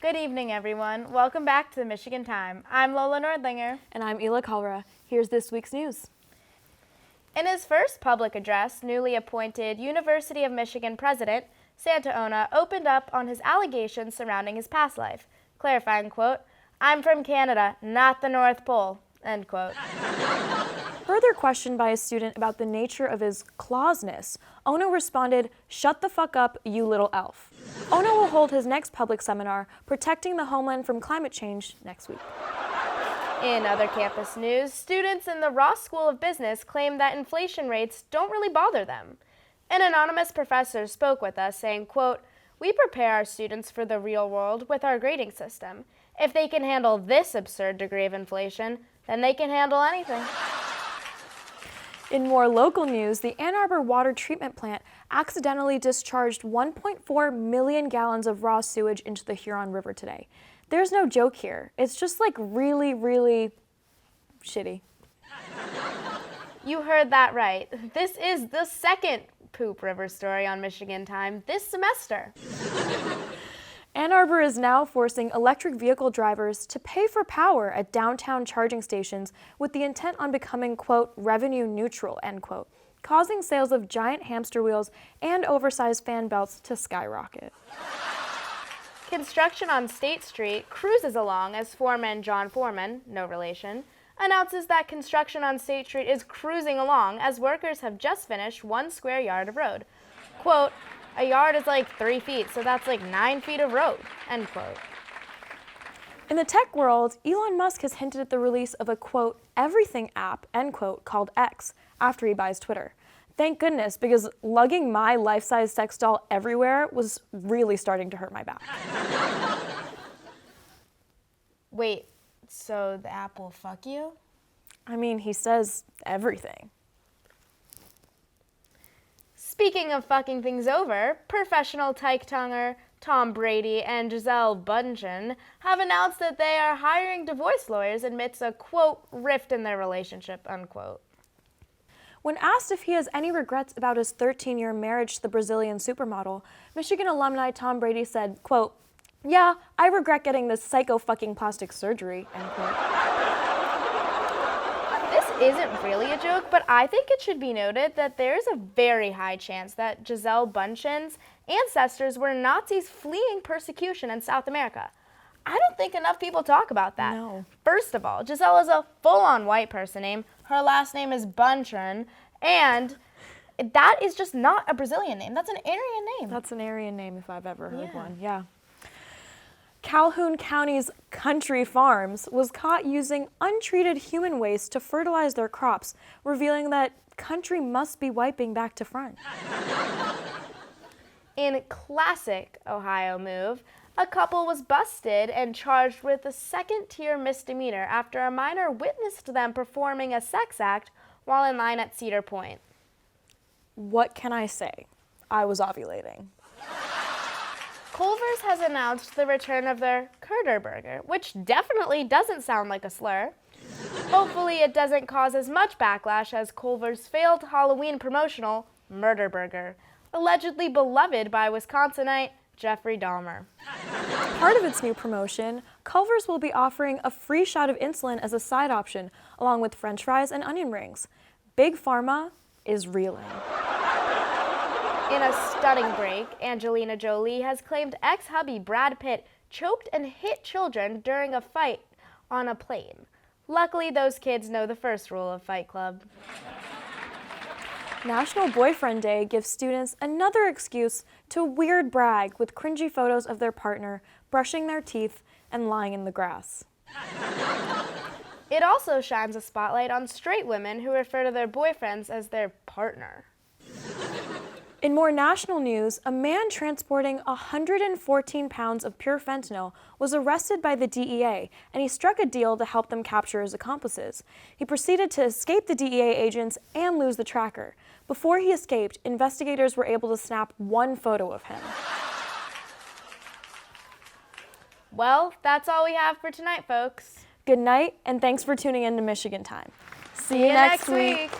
Good evening, everyone. Welcome back to the Michigan Time. I'm Lola Nordlinger. And I'm Ela Kalra. Here's this week's news. In his first public address, newly appointed University of Michigan President Santaona opened up on his allegations surrounding his past life, clarifying, quote, "I'm from Canada, not the North Pole," end quote. Further questioned by a student about the nature of his clausness, Ono responded, "Shut the fuck up, you little elf." Ono will hold his next public seminar, Protecting the Homeland from Climate Change, next week. In other campus news, students in the Ross School of Business claim that inflation rates don't really bother them. An anonymous professor spoke with us saying, quote, "We prepare our students for the real world with our grading system. If they can handle this absurd degree of inflation, then they can handle anything." In more local news, the Ann Arbor water treatment plant accidentally discharged 1.4 million gallons of raw sewage into the Huron River today. There's no joke here. It's just like really, really shitty. You heard that right. This is the second Poop River story on Michigan Time this semester. Ann Arbor is now forcing electric vehicle drivers to pay for power at downtown charging stations with the intent on becoming, quote, revenue neutral, end quote, causing sales of giant hamster wheels and oversized fan belts to skyrocket. Construction on State Street cruises along as foreman John Foreman, no relation, announces that construction on State Street is cruising along as workers have just finished 1 square yard of road. Quote, "A yard is like 3 feet, so that's like 9 feet of road," end quote. In the tech world, Elon Musk has hinted at the release of a, quote, everything app, end quote, called X after he buys Twitter. Thank goodness, because lugging my life-size sex doll everywhere was really starting to hurt my back. Wait, so the app will fuck you? I mean, he says everything. Speaking of fucking things over, professional tyke-tonger Tom Brady and Gisele Bundchen have announced that they are hiring divorce lawyers amidst a, quote, rift in their relationship, unquote. When asked if he has any regrets about his 13-year marriage to the Brazilian supermodel, Michigan alumni Tom Brady said, quote, "Yeah, I regret getting this psycho-fucking plastic surgery," end quote. This isn't really a joke, but I think it should be noted that there's a very high chance that Gisele Bundchen's ancestors were Nazis fleeing persecution in South America. I don't think enough people talk about that. No. First of all, Gisele is a full-on white person name. Her last name is Bundchen, and that is just not a Brazilian name. That's an Aryan name. That's an Aryan name if I've ever heard one, yeah. Calhoun County's Country Farms was caught using untreated human waste to fertilize their crops, revealing that country must be wiping back to front. In classic Ohio move, a couple was busted and charged with a second-tier misdemeanor after a minor witnessed them performing a sex act while in line at Cedar Point. What can I say? I was ovulating. Culver's has announced the return of their Curder Burger, which definitely doesn't sound like a slur. Hopefully it doesn't cause as much backlash as Culver's failed Halloween promotional Murder Burger, allegedly beloved by Wisconsinite Jeffrey Dahmer. Part of its new promotion, Culver's will be offering a free shot of insulin as a side option, along with french fries and onion rings. Big Pharma is reeling. In a stunning break, Angelina Jolie has claimed ex-hubby Brad Pitt choked and hit children during a fight on a plane. Luckily, those kids know the first rule of Fight Club. National Boyfriend Day gives students another excuse to weird brag with cringy photos of their partner brushing their teeth and lying in the grass. It also shines a spotlight on straight women who refer to their boyfriends as their partner. In more national news, a man transporting 114 pounds of pure fentanyl was arrested by the DEA, and he struck a deal to help them capture his accomplices. He proceeded to escape the DEA agents and lose the tracker. Before he escaped, investigators were able to snap one photo of him. Well, that's all we have for tonight, folks. Good night, and thanks for tuning in to Michigan Time. See you next week.